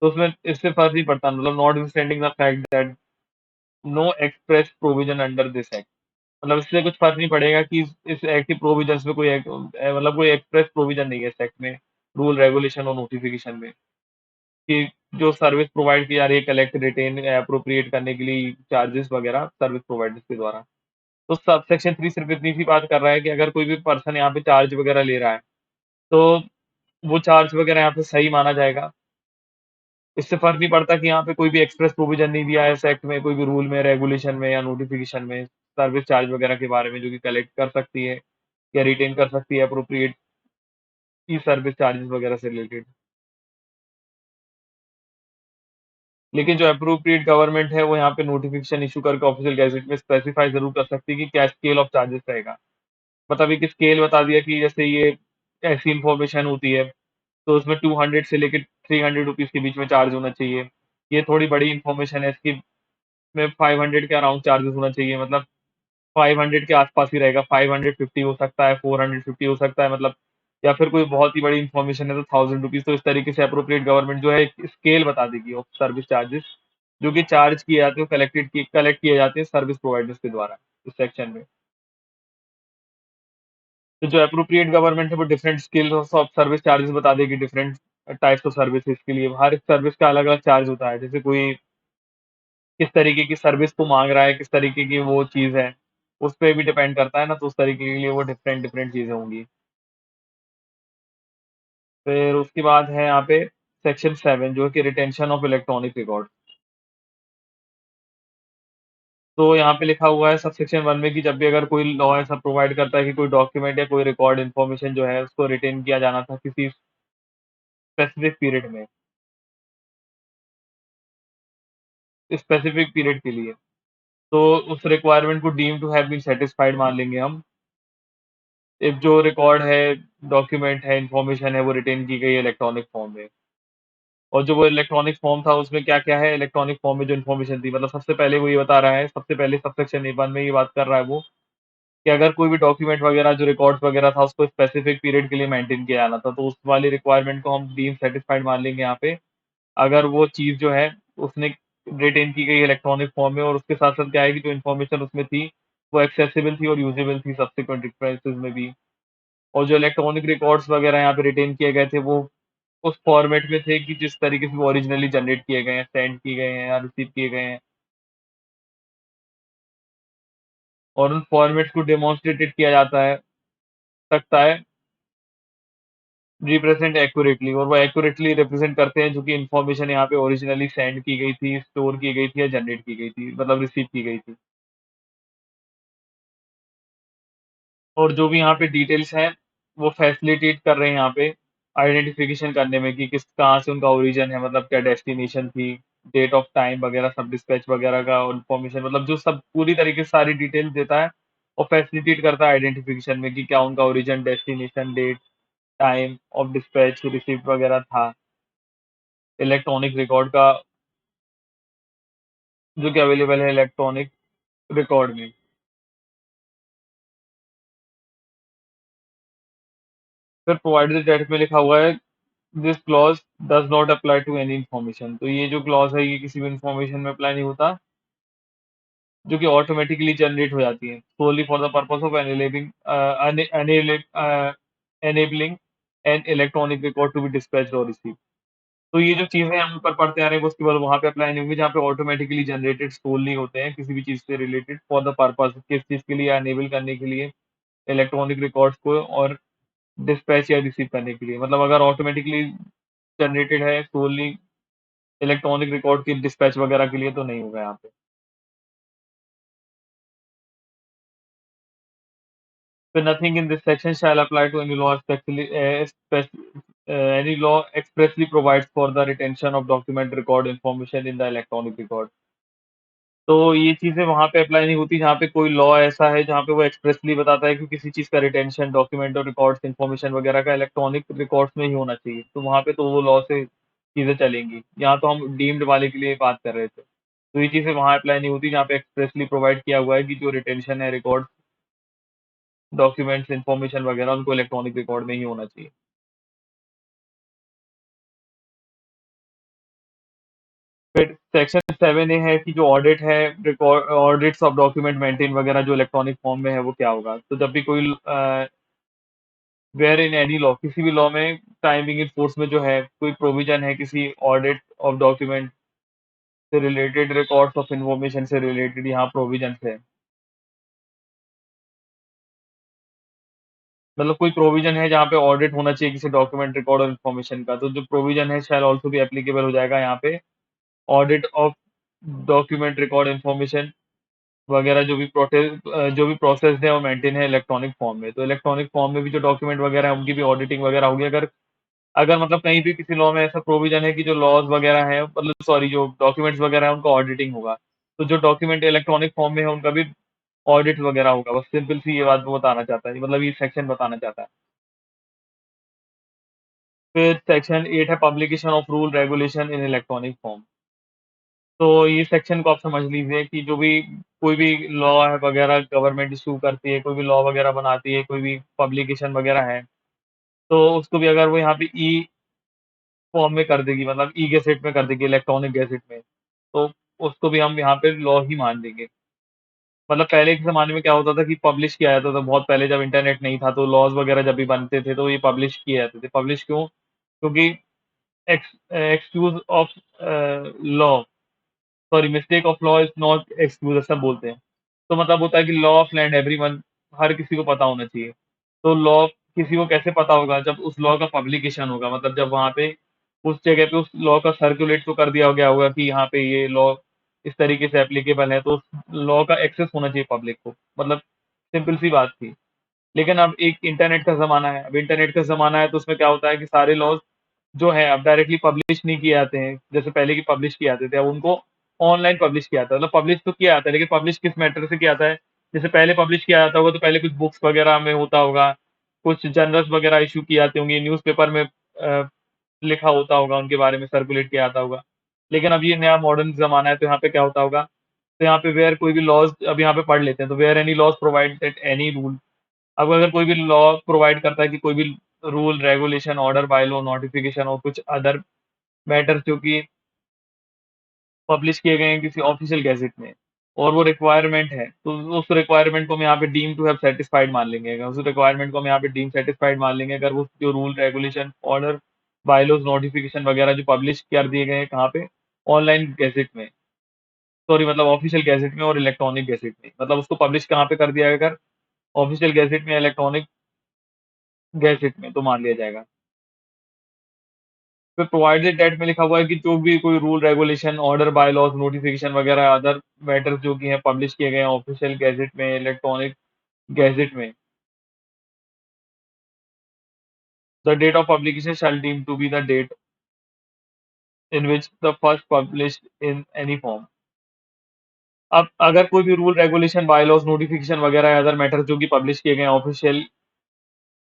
तो उसमें इससे फर्क नहीं पड़ता, मतलब notwithstanding the fact that no express provision under this act, मतलब इससे कुछ फर्क नहीं पड़ेगा कि इस एक्ट की प्रोविजंस में मतलब कोई एक्सप्रेस प्रोविजन नहीं है इस एक्ट में, रूल रेगुलेशन और नोटिफिकेशन में, कि जो सर्विस प्रोवाइड की जा रही है कलेक्ट रिटेन अप्रोप्रिएट करने के लिए चार्जेस वगैरह सर्विस प्रोवाइडर्स के द्वारा। तो सब सेक्शन 3 सिर्फ इतनी सी बात कर रहा है कि अगर कोई भी पर्सन यहाँ पे चार्ज वगैरह ले रहा है, तो वो चार्ज वगैरह यहाँ पे सही माना जाएगा। इससे फ़र्क नहीं पड़ता कि यहाँ पे कोई भी एक्सप्रेस प्रोविज़न नहीं दिया है इस एक्ट में, कोई भी रूल में, रेगुलेशन में या नोटिफ़िकेशन में, सर्विस चार्ज वगैरह के बारे में जो कि कलेक्ट कर सकती है या रिटेन कर सकती है एप्रोप्रिएट की सर्विस चार्जेस वगैरह से रिलेटेड। लेकिन जो एप्रोप्रिएट गवर्नमेंट है, वो यहाँ पे नोटिफ़िकेशन इश्यू करके ऑफ़िशियल गैज़ेट में स्पेसिफ़ाई ज़रूर कर सकती है कि क्या स्केल ऑफ चार्जेस रहेगा। मतलब एक स्केल बता दिया कि जैसे ये ऐसी इन्फॉर्मेशन होती है, तो उसमें 200 से लेके 300 रुपीज़ के बीच में चार्ज होना चाहिए। ये थोड़ी बड़ी इन्फॉर्मेशन है, इसकी में 500 के अराउंड चार्जेस होना चाहिए, मतलब 500 के आस-पास ही रहेगा, 550 हो सकता है, 450 हो सकता है, मतलब या फिर कोई बहुत ही बड़ी इन्फॉर्मेशन है तो 1000 रुपीज़, तो इस तरीके से एप्रोप्रिएट गवर्नमेंट जो है एक स्केल बता देगी ऑफ सर्विस चार्जेस, जो कि चार्ज किए जाते हैं, कलेक्ट किए जाते हैं सर्विस प्रोवाइडर्स के द्वारा इस सेक्शन में। तो जो एप्रोप्रिएट गवर्नमेंट है वो different scales of service charges बता देगी डिफरेंट टाइप्स ऑफ सर्विसेज के लिए। हर एक सर्विस का अलग-अलग चार्ज होता है। जैसे कोई किस तरीके की सर्विस को माँग रहा है, किस तरीके की वो चीज़ है, उस पे भी डिपेंड करता है ना, तो उस तरीके के लिए वो डिफरेंट डिफरेंट चीज़ें होंगी। फिर उसके बाद है यहाँ पे सेक्शन 7 जो है कि रिटेंशन ऑफ इलेक्ट्रॉनिक रिकॉर्ड। तो यहाँ पे लिखा हुआ है सब सेक्शन 1 में कि जब भी अगर कोई लॉ ऐसा प्रोवाइड करता है कि कोई डॉक्यूमेंट या कोई रिकॉर्ड इन्फॉर्मेशन जो है उसको रिटेन किया जाना था किसी स्पेसिफिक पीरियड में, स्पेसिफिक पीरियड के लिए, तो उस रिक्वायरमेंट को deem to have been satisfied मान लेंगे हम। एक जो रिकॉर्ड है, डॉक्यूमेंट है, इन्फॉर्मेशन है, वो रिटेन की गई है इलेक्ट्रॉनिक फॉर्म में। और जो वो इलेक्ट्रॉनिक फॉर्म था उसमें क्या-क्या है, इलेक्ट्रॉनिक फॉर्म में जो इन्फॉर्मेशन थी, मतलब सबसे पहले वो ये बता रहा है, सबसे पहले सबसेक्शन ए 1 में ये बात कर रहा है वो, कि अगर कोई भी डॉक्यूमेंट वगैरह जो रिकॉर्ड्स वगैरह था उसको स्पेसिफिक पीरियड के लिए मेंटेन किया जाना था, तो उस वाली रिक्वायरमेंट को हम डीम सैटिस्फाइड मान लेंगे यहाँ पे। अगर वो चीज़ जो है उसने रिटेन की गई इलेक्ट्रॉनिक फॉर्म में और उसके साथ-साथ क्या है कि जो इन्फॉर्मेशन उसमें थी, वो एक्सेसिबल थी और यूजेबल थी सब्सिक्वेंट रिफरेंसेस में भी। और जो इलेक्ट्रॉनिक रिकॉर्ड्स वगैरह यहाँ पे रिटेन किए गए थे, वो उस फॉर्मेट में थे कि जिस तरीके से वो ओरिजिनली जनरेट किए गए हैं, सेंड किए गए हैं या रिसीव किए गए हैं, और उन फॉर्मेट्स को डेमोंस्ट्रेटेड किया जाता है सकता है रिप्रेजेंट एक्यूरेटली, और वो एक्यूरेटली रिप्रेजेंट करते हैं जो कि इन्फॉर्मेशन यहाँ पे ओरिजिनली सेंड की गई थी, स्टोर की गई थी या जनरेट की गई थी, मतलब रिसीव की गई थी। और जो भी यहाँ पे डिटेल्स हैं, वो फैसिलिटेट कर रहे हैं यहाँ पे आइडेंटिफिकेशन करने में कि किस कहाँ से उनका ओरिजिन है, मतलब क्या डेस्टिनेशन थी, डेट ऑफ टाइम वगैरह सब डिस्पैच वगैरह का इन्फॉर्मेशन, मतलब जो सब पूरी तरीके से सारी डिटेल्स देता है और फैसिलिटेट करता है आइडेंटिफिकेशन में कि क्या उनका origin, destination, date, time of dispatch, receipt वगैरह था, इलेक्ट्रॉनिक रिकॉर्ड का जो कि अवेलेबल है इलेक्ट्रॉनिक रिकॉर्ड में। फिर प्रोवाइडेड डेट में लिखा हुआ है this clause does not apply to any information, तो ये जो क्लॉज है ये किसी भी इन्फॉर्मेशन में अप्लाई नहीं होता जो कि ऑटोमेटिकली जनरेट हो जाती है solely for the purpose of enabling an electronic record to be dispatched or receive. तो ये जो चीजें हम ऊपर पढ़ते आ रहे हैं वो उसके बाद वहां पे अप्लाई नहीं होंगी जहाँ पे ऑटोमेटिकली जनरेटेड सोल होते हैं किसी भी चीज से रिलेटेड फॉर द पर्पस, किस चीज के लिए, एनेबल करने के लिए इलेक्ट्रॉनिक रिकॉर्ड्स को और डिस्पैच या रिसीव करने के लिए, मतलब अगर ऑटोमेटिकली जनरेटेड है सोली इलेक्ट्रॉनिक रिकॉर्ड की डिस्पैच वगैरह के लिए तो नहीं होगा यहाँ पे। So nothing in this section shall apply to any law any law expressly provides for the retention of document record information in the electronic record। तो ये चीज़ें वहाँ पे अप्लाई नहीं होती जहाँ पे कोई लॉ ऐसा है जहाँ पे वो एक्सप्रेसली बताता है कि किसी चीज़ का रिटेंशन डॉक्यूमेंट और रिकॉर्ड्स इन्फॉर्मेशन वगैरह का इलेक्ट्रॉनिक रिकॉर्ड्स में ही होना चाहिए। तो वहाँ पे तो वो लॉ से चीज़ें चलेंगी। यहाँ तो हम डीम्ड वाले के लिए बात कर रहे थे। तो ये चीज़ें वहाँ अप्लाई नहीं होती जहाँ पे एक्सप्रेसली प्रोवाइड किया हुआ है कि जो रिटेंशन है रिकॉर्ड्स, डॉक्यूमेंट्स, इन्फॉर्मेशन वगैरह उनको इलेक्ट्रॉनिक रिकॉर्ड में ही होना चाहिए। फिर सेक्शन 7 ए है कि जो ऑडिट है, record audits of document maintain वगैरह जो इलेक्ट्रॉनिक फॉर्म में है वो क्या होगा? तो जब भी कोई वेयर इन एनी लॉ, किसी भी लॉ में टाइमिंग इन फोर्स में जो है कोई प्रोविजन है किसी ऑडिट ऑफ डॉक्यूमेंट से रिलेटेड, रिकॉर्ड्स ऑफ इन्फॉर्मेशन से रिलेटेड यहाँ प्रोविजन है। मतलब कोई प्रोविजन है जहाँ पे ऑडिट होना चाहिए किसी डॉक्यूमेंट, रिकॉर्ड और इन्फॉर्मेशन का, तो जो प्रोविजन है शैल ऑल्सो भी एप्लीकेबल हो जाएगा यहाँ पे audit of document, record, information वगैरह जो भी प्रोसेस है वो मेंटेन है इलेक्ट्रॉनिक फॉर्म में। तो इलेक्ट्रॉनिक फॉर्म में भी जो डॉक्यूमेंट वगैरह है उनकी भी ऑडिटिंग वगैरह होगी। अगर अगर मतलब कहीं भी किसी लॉ में ऐसा प्रोविजन है कि जो लॉज वगैरह है, मतलब सॉरी, जो डॉक्यूमेंट्स वगैरह है उनका ऑडिटिंग होगा, तो जो डॉक्यूमेंट इलेक्ट्रॉनिक फॉर्म में है उनका भी ऑडिट वगैरह होगा। बस सिंपल सी ये बात वो बताना चाहता है, मतलब ये सेक्शन बताना चाहता है। फिर सेक्शन 8 है publication of rule regulation in electronic form. तो ये सेक्शन को आप समझ लीजिए कि जो भी कोई भी लॉ है वगैरह गवर्नमेंट इशू करती है, कोई भी लॉ वगैरह बनाती है, कोई भी पब्लिकेशन वगैरह है, तो उसको भी अगर वो यहाँ पे ई फॉर्म में कर देगी, मतलब ई गैज़ेट में कर देगी, इलेक्ट्रॉनिक गैज़ेट में, तो उसको भी हम यहाँ पे लॉ ही मान देंगे। मतलब पहले के ज़माने में क्या होता था कि पब्लिश किया जाता था, बहुत पहले जब इंटरनेट नहीं था, तो लॉज़ वगैरह जब भी बनते थे, तो ये पब्लिश किए जाते थे। पब्लिश क्यों? क्योंकि excuse of law, sorry, mistake of law is not excuse, ऐसा बोलते हैं। तो मतलब होता है कि लॉ ऑफ लैंड एवरीवन, हर किसी को पता होना चाहिए। तो लॉ किसी को कैसे पता होगा? जब उस लॉ का पब्लिकेशन होगा, मतलब जब वहाँ पे उस जगह पे उस लॉ का सर्कुलेट तो कर दिया गया होगा कि यहाँ पे ये लॉ इस तरीके से एप्लीकेबल है, तो उस लॉ का एक्सेस होना चाहिए पब्लिक को। मतलब सिंपल सी बात थी। लेकिन अब एक इंटरनेट का ज़माना है, अब इंटरनेट का ज़माना है, तो उसमें क्या होता है कि सारे लॉज़ जो है अब डायरेक्टली पब्लिश नहीं किए जाते हैं, जैसे पहले की पब्लिश किए जाते थे, अब उनको ऑनलाइन पब्लिश किया जाता है। मतलब पब्लिश तो किया जाता है, लेकिन पब्लिश किस मैटर से किया जाता है? जैसे पहले पब्लिश किया जाता होगा तो पहले कुछ बुक्स वगैरह में होता होगा, कुछ जर्नल्स वगैरह इश्यू की जाती होंगी, न्यूज़पेपर में लिखा होता होगा, उनके बारे में सर्कुलेट किया जाता होगा। लेकिन अब ये नया मॉडर्न ज़माना है, तो यहाँ पे क्या होता होगा? तो यहाँ पे वेयर कोई भी लॉज़ अब यहाँ पे पढ़ लेते हैं, तो where any laws provide that any rule, अब अगर कोई भी लॉ प्रोवाइड करता है कि कोई भी rule, regulation, order, by law, notification और कुछ अदर मैटर्स जो कि पब्लिश किए गए हैं किसी ऑफिशियल गैज़ेट में, और वो रिक्वायरमेंट है, तो उस रिक्वायरमेंट को हम यहाँ पे डीम टू हैव सैटिस्फाइड मान लेंगे। अगर उस रिक्वायरमेंट को हम यहाँ पे डीम सैटिस्फाइड मान लेंगे, अगर वो जो rule, regulation, order, bylaws, notification वगैरह जो पब्लिश कर दिए गए हैं कहाँ पे? ऑनलाइन गैज़ेट में, सॉरी, मतलब ऑफिशियल गैज़ेट में और इलेक्ट्रॉनिक गैज़ेट में। मतलब उसको पब्लिश कहाँ पे कर दिया गया? अगर ऑफिशियल गैज़ेट में या इलेक्ट्रॉनिक गैज़ेट में, तो मान लिया जाएगा। फिर प्रोवाइडेड दैट में लिखा हुआ है कि जो भी कोई rule, regulation, order, bylaws, notification वगैरह अदर मैटर्स जो कि हैं पब्लिश किए गए हैं ऑफिशियल गैज़ेट में, इलेक्ट्रॉनिक गैज़ेट में, the date of publication shall deem to be the date in which the first published in any form. अब अगर कोई भी रूल, रेगुलेशन, बाय-लॉज़, नोटिफिकेशन वगैरह या अदर मैटर्स जो कि पब्लिश किए गए हैं ऑफिशियल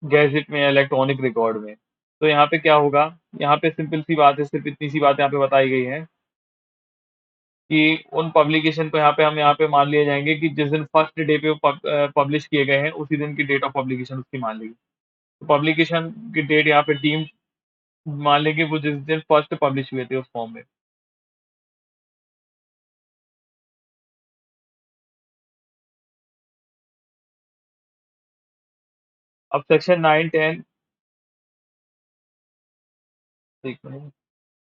गैज़ेट में या इलेक्ट्रॉनिक रिकॉर्ड में, तो यहाँ पे क्या होगा? यहाँ पे सिंपल सी बात है, सिर्फ़ इतनी सी बात यहाँ पे बताई गई है कि उन पब्लिकेशन को हम यहाँ पे मान लिए जाएँगे कि जिस दिन फर्स्ट डे पे वो पब्लिश किए गए हैं, उसी दिन की डेट ऑफ पब्लिकेशन उसकी मान लेंगे। तो पब्लिकेशन की डेट यहाँ पे डीम्ड मान लेंगे वो जिस दिन फर्स्ट पब्लिश हुए थे उस फॉर्म में। अब सेक्शन 9, 10, एक मिनट।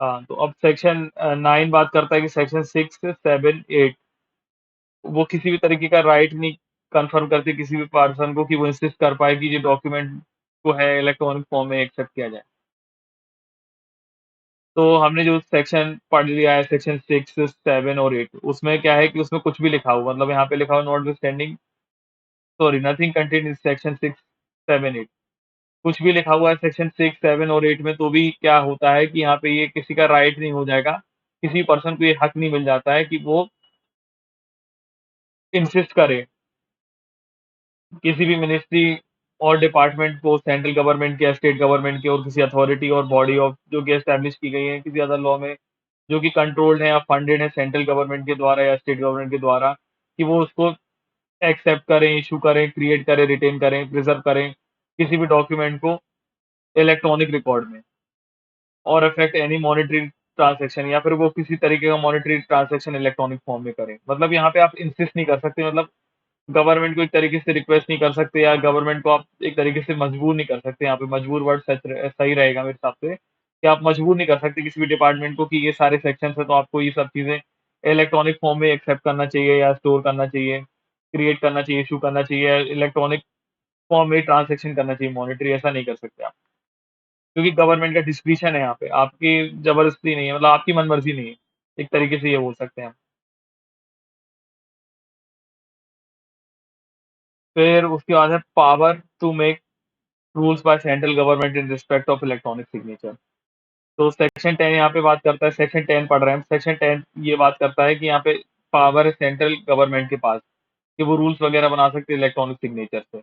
हाँ, तो अब सेक्शन 9 बात करता है कि सेक्शन 6, 7, 8 वो किसी भी तरीके का राइट नहीं कन्फर्म करते किसी भी पर्सन को कि वो इंसिस्ट कर पाए कि ये डॉक्यूमेंट को है इलेक्ट्रॉनिक फॉर्म में एक्सेप्ट किया जाए। तो हमने जो सेक्शन पढ़ लिया है सेक्शन 6, 7 और 8, उसमें क्या है कि उसमें कुछ भी लिखा हुआ, मतलब यहाँ पे लिखा हुआ notwithstanding, sorry, nothing contained in section 6, 7, 8, कुछ भी लिखा हुआ है सेक्शन 6, 7 और 8 में, तो भी क्या होता है कि यहाँ पे ये किसी का राइट नहीं हो जाएगा, किसी पर्सन को ये हक नहीं मिल जाता है कि वो इंसिस्ट करे किसी भी मिनिस्ट्री और डिपार्टमेंट को, सेंट्रल गवर्नमेंट के या स्टेट गवर्नमेंट के और किसी अथॉरिटी और बॉडी ऑफ जो कि एस्टेब्लिश की गई है किसी अदर लॉ में, जो कि कंट्रोल्ड है या फंडेड है सेंट्रल गवर्नमेंट के द्वारा या स्टेट गवर्नमेंट के द्वारा, कि वो उसको एक्सेप्ट करें, इश्यू करें, क्रिएट करें, रिटेन करें, प्रिज़र्व करें किसी भी डॉक्यूमेंट को इलेक्ट्रॉनिक रिकॉर्ड में, और अफेक्ट एनी मॉनिटरी ट्रांज़ैक्शन या फिर वो किसी तरीके का मॉनेटरी ट्रांज़ैक्शन इलेक्ट्रॉनिक फॉर्म में करें। मतलब यहाँ पे आप इंसिस्ट नहीं कर सकते, मतलब गवर्नमेंट को एक तरीके से रिक्वेस्ट नहीं कर सकते या गवर्नमेंट को आप एक तरीके से मजबूर नहीं कर सकते। यहाँ पे मजबूर वर्ड सही रहेगा मेरे हिसाब से, कि आप मजबूर नहीं कर सकते किसी भी डिपार्टमेंट को कि ये सारे सेक्शंस हैं तो आपको ये सब चीज़ें इलेक्ट्रॉनिक फॉर्म में एक्सेप्ट करना चाहिए या स्टोर करना चाहिए, क्रिएट करना चाहिए, इश्यू करना चाहिए, इलेक्ट्रॉनिक फॉर्म में ट्रांज़ैक्शन करना चाहिए मॉनेटरी, ऐसा नहीं कर सकते आप। क्योंकि गवर्नमेंट का डिस्क्रिशन है यहाँ पे, आपकी ज़बरदस्ती नहीं है, मतलब आपकी मनमर्ज़ी नहीं है। एक तरीके से ये बोल सकते हैं हम। फिर उसके बाद है power to make rules by central government in respect of electronic signature. तो सेक्शन 10 यहाँ पे बात करता है, सेक्शन 10 पढ़ रहे हैं हम। सेक्शन 10 ये बात करता है कि यहाँ पे पावर है सेंट्रल गवर्नमेंट के पास, कि वो रूल्स वगैरह बना सकते हैं इलेक्ट्रॉनिक सिग्नेचर से।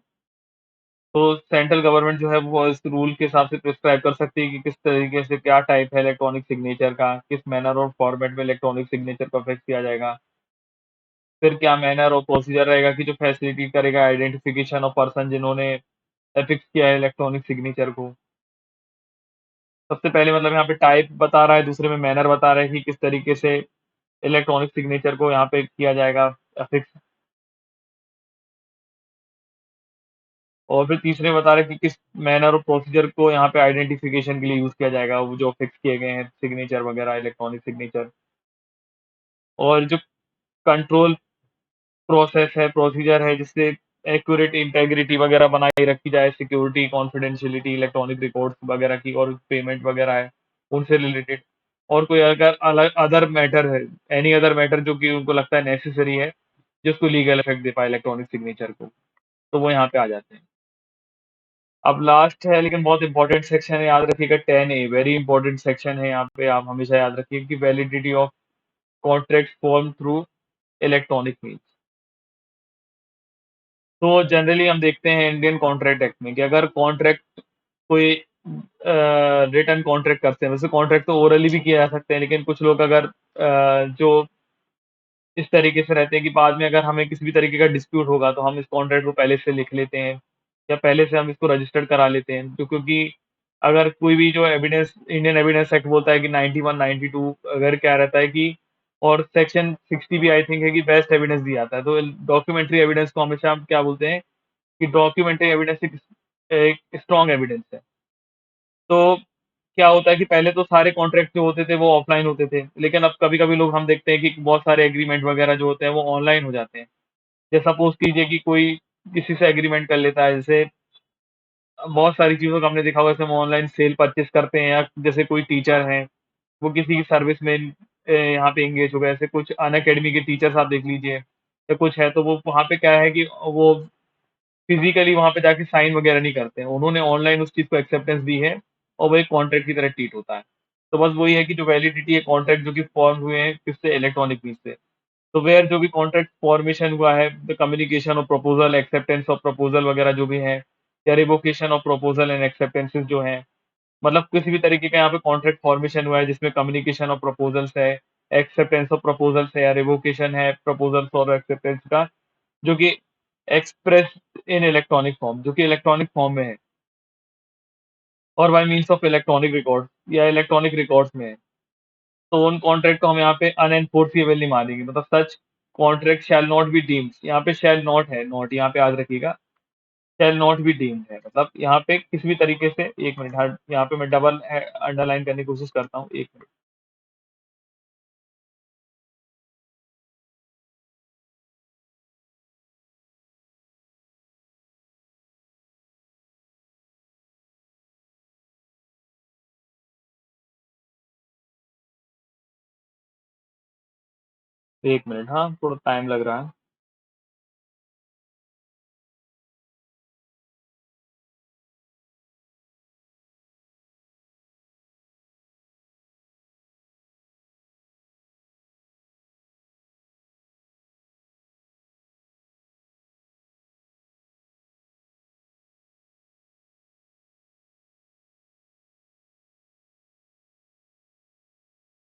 तो सेंट्रल गवर्नमेंट जो है वो इस रूल के हिसाब से प्रिस्क्राइब कर सकती है कि किस तरीके से क्या टाइप है इलेक्ट्रॉनिक सिग्नेचर का, किस मैनर और फॉर्मेट में इलेक्ट्रॉनिक सिग्नेचर को अफेक्ट किया जाएगा। फिर क्या मैनर और प्रोसीजर रहेगा कि जो फैसिलिटी करेगा आइडेंटिफिकेशन ऑफ पर्सन जिन्होंने एफिक्स किया है इलेक्ट्रॉनिक सिग्नेचर को। सबसे पहले मतलब यहाँ पे टाइप बता रहा है, दूसरे में मैनर बता रहा है कि किस तरीके से इलेक्ट्रॉनिक सिग्नेचर को यहाँ पे किया जाएगा अफिक्स, और फिर तीसरे में बता रहा है कि किस मैनर और प्रोसीजर को यहाँ पे आइडेंटिफिकेशन के लिए यूज किया जाएगा, वो जो फिक्स किए गए हैं सिग्नेचर वगैरह इलेक्ट्रॉनिक सिग्नेचर। और जो कंट्रोल प्रोसेस है, प्रोसीजर है, जिससे एक्यूरेट इंटेग्रिटी वगैरह बनाई रखी जाए, सिक्योरिटी, कॉन्फिडेंशियलिटी इलेक्ट्रॉनिक रिकॉर्ड्स वगैरह की, और पेमेंट वगैरह है, उनसे रिलेटेड। और कोई अगर अलग अदर मैटर है, एनी अदर मैटर जो कि उनको लगता है नेसेसरी है, जिसको लीगल इफेक्ट दे पाए इलेक्ट्रॉनिक सिग्नेचर को, तो वो यहाँ पे आ जाते हैं। अब लास्ट है लेकिन बहुत इंपॉर्टेंट सेक्शन है, याद रखिएगा 10A वेरी इंपॉर्टेंट सेक्शन है यहाँ पे, आप हमेशा याद रखिए कि validity of contract form through electronic means. तो जनरली हम देखते हैं इंडियन कॉन्ट्रैक्ट एक्ट में कि अगर कॉन्ट्रैक्ट कोई रिटन कॉन्ट्रैक्ट करते हैं, वैसे कॉन्ट्रैक्ट तो ओरली भी किया जा सकते हैं, लेकिन कुछ लोग अगर जो इस तरीके से रहते हैं कि बाद में अगर हमें किसी भी तरीके का डिस्प्यूट होगा तो हम इस कॉन्ट्रैक्ट को पहले से लिख लेते हैं या पहले से हम इसको रजिस्टर्ड करा लेते हैं, तो क्योंकि अगर कोई भी जो एविडेंस इंडियन एविडेंस एक्ट बोलता है कि 91 92 अगर क्या रहता है कि, और सेक्शन 60 भी आई थिंक है कि बेस्ट एविडेंस दिया जाता है, तो डॉक्यूमेंट्री एविडेंस को हमेशा हम क्या बोलते हैं कि डॉक्यूमेंट्री एविडेंस एक स्ट्रॉन्ग एविडेंस है। तो क्या होता है कि पहले तो सारे कॉन्ट्रैक्ट जो होते थे वो ऑफलाइन होते थे, लेकिन अब कभी-कभी लोग हम देखते हैं कि बहुत सारे एग्रीमेंट वगैरह जो होते हैं वो ऑनलाइन हो जाते हैं। जैसे सपोज़ कीजिए कि कोई किसी से एग्रीमेंट कर लेता है, जैसे बहुत सारी चीज़ों का हमने देखा होगा, जैसे हम ऑनलाइन सेल परचेज़ करते हैं, या जैसे कोई टीचर हैं, वो किसी की सर्विस में यहाँ पे एंगेज हो गए, ऐसे कुछ अनअकैडमी के टीचर्स आप देख लीजिए या कुछ है, तो वो वहाँ पे क्या है कि वो फिज़िकली वहाँ पे जाके साइन वगैरह नहीं करते हैं। उन्होंने ऑनलाइन उस चीज़ को एक्सेप्टेंस दी है और वो एक कॉन्ट्रैक्ट की तरह ट्रीट होता है। तो बस वही है कि जो वैलिडिटी है कॉन्ट्रैक्ट जो कि फॉर्म हुए हैं किससे, इलेक्ट्रॉनिक मीन्स से। तो वेयर जो भी कॉन्ट्रैक्ट फॉर्मेशन हुआ है, the communication of proposal, acceptance of proposal वगैरह जो भी है, या revocation of proposal and acceptances जो हैं, मतलब किसी भी तरीके का यहाँ पे कॉन्ट्रैक्ट फॉर्मेशन हुआ है जिसमें कम्युनिकेशन ऑफ प्रपोज़ल्स है, एक्सेप्टेंस ऑफ प्रपोज़ल्स है, या रिवोकेशन है प्रपोज़ल्स और एक्सेप्टेंस का, जो कि एक्सप्रेस्ड इन इलेक्ट्रॉनिक फॉर्म, जो कि इलेक्ट्रॉनिक फॉर्म में है, और bye means of electronic record या इलेक्ट्रॉनिक रिकॉर्ड्स में है। तो उन कॉन्ट्रैक्ट को हम यहाँ पे अनएनफोर्सिबल नहीं मानेंगे, मतलब सच contract shall not be deemed, यहाँ पे शैल नॉट है, नॉट यहाँ पे याद रखिएगा, शैल नॉट बी डीम्ड है, मतलब यहाँ पे किसी भी तरीके से, एक मिनट, हाँ, यहाँ पे मैं डबल अंडरलाइन करने की कोशिश करता हूँ, एक मिनट। एक मिनट, हाँ, थोड़ा टाइम लग रहा है।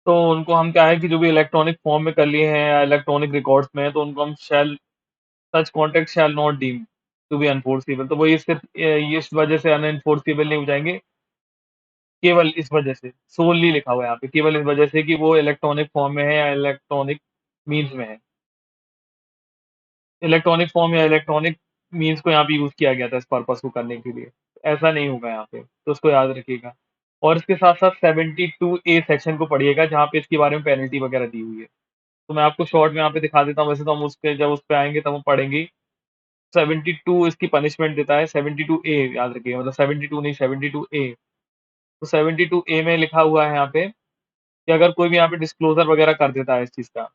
तो उनको हम क्या है कि जो भी इलेक्ट्रॉनिक फॉर्म में कर लिए हैं या इलेक्ट्रॉनिक रिकॉर्ड्स में है, तो उनको हम shall such contract shall not deem to be unenforceable, तो वो ये सिर्फ ये इस वजह से अनएनफोर्सिबल नहीं हो जाएंगे केवल इस वजह से, सोली लिखा हुआ है यहाँ पे, केवल इस वजह से कि वो इलेक्ट्रॉनिक फॉर्म में है या इलेक्ट्रॉनिक मीन्स में है। इलेक्ट्रॉनिक फॉर्म या इलेक्ट्रॉनिक मीन्स को यहाँ पे यूज़ किया गया था इस पर्पज़ को करने के लिए। ऐसा नहीं होगा यहाँ पे, तो उसको याद रखिएगा। और इसके साथ-साथ 72 ए सेक्शन को पढ़िएगा जहाँ पे इसके बारे में पेनल्टी वगैरह दी हुई है। तो मैं आपको शॉर्ट में यहाँ पे दिखा देता हूँ, वैसे तो हम उसपे जब उस पे आएँगे तब हम पढ़ेंगे ही। 72 इसकी पनिशमेंट देता है, 72 ए याद रखिएगा, मतलब 72 नहीं 72 ए। तो 72 ए में लिखा हुआ है यहाँ पे कि अगर कोई भी यहाँ पे डिस्क्लोज़र वगैरह कर देता है इस चीज़ का,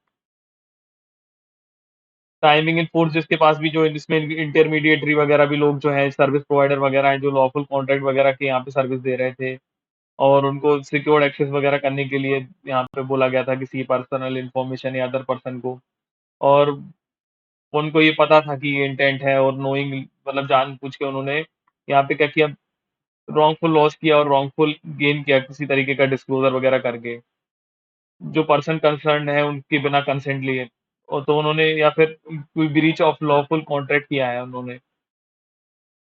टाइमिंग इन फोर्स जिसके पास भी जो इसमें इंटरमीडिएटरी वगैरह भी लोग जो हैं, सर्विस प्रोवाइडर वगैरह हैं, जो लॉफुल कॉन्ट्रैक्ट वगैरह के यहाँ पे सर्विस दे रहे थे और उनको सिक्योर्ड एक्सेस वगैरह करने के लिए यहाँ पे बोला गया था किसी पर्सनल इन्फॉर्मेशन या अदर पर्सन को, और उनको ये पता था कि ये इंटेंट है और नोइंग मतलब जानबूझ के उन्होंने यहाँ पे क्या किया, रॉन्गफुल लॉस किया और रॉन्गफुल गेन किया किसी तरीके का डिस्क्लोज़र वगैरह करके। जो पर्सन कंसर्न्ड है उनके बिना कंसेंट लिए, और तो उन्होंने या फिर कोई ब्रीच ऑफ लॉफुल कॉन्ट्रैक्ट किया है उन्होंने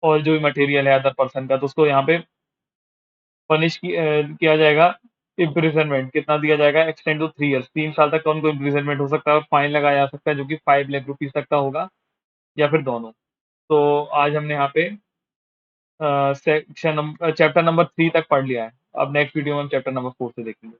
और जो भी मटेरियल है अदर पर्सन का, तो उसको यहाँ पे किया जाएगा इम्प्रिज़नमेंट। कितना दिया जाएगा? एक्सटेंड टू 3 ईयर्स, 3 साल तक का उनको इम्प्रिज़नमेंट हो सकता है और फाइन लगाया जा सकता है जो कि 5 लाख रुपीज़ तक का होगा या फिर दोनों। तो आज हमने यहाँ पे चैप्टर नंबर 3 तक पढ़ लिया है। अब नेक्स्ट वीडियो में हम चैप्टर नंबर 4 से देखेंगे।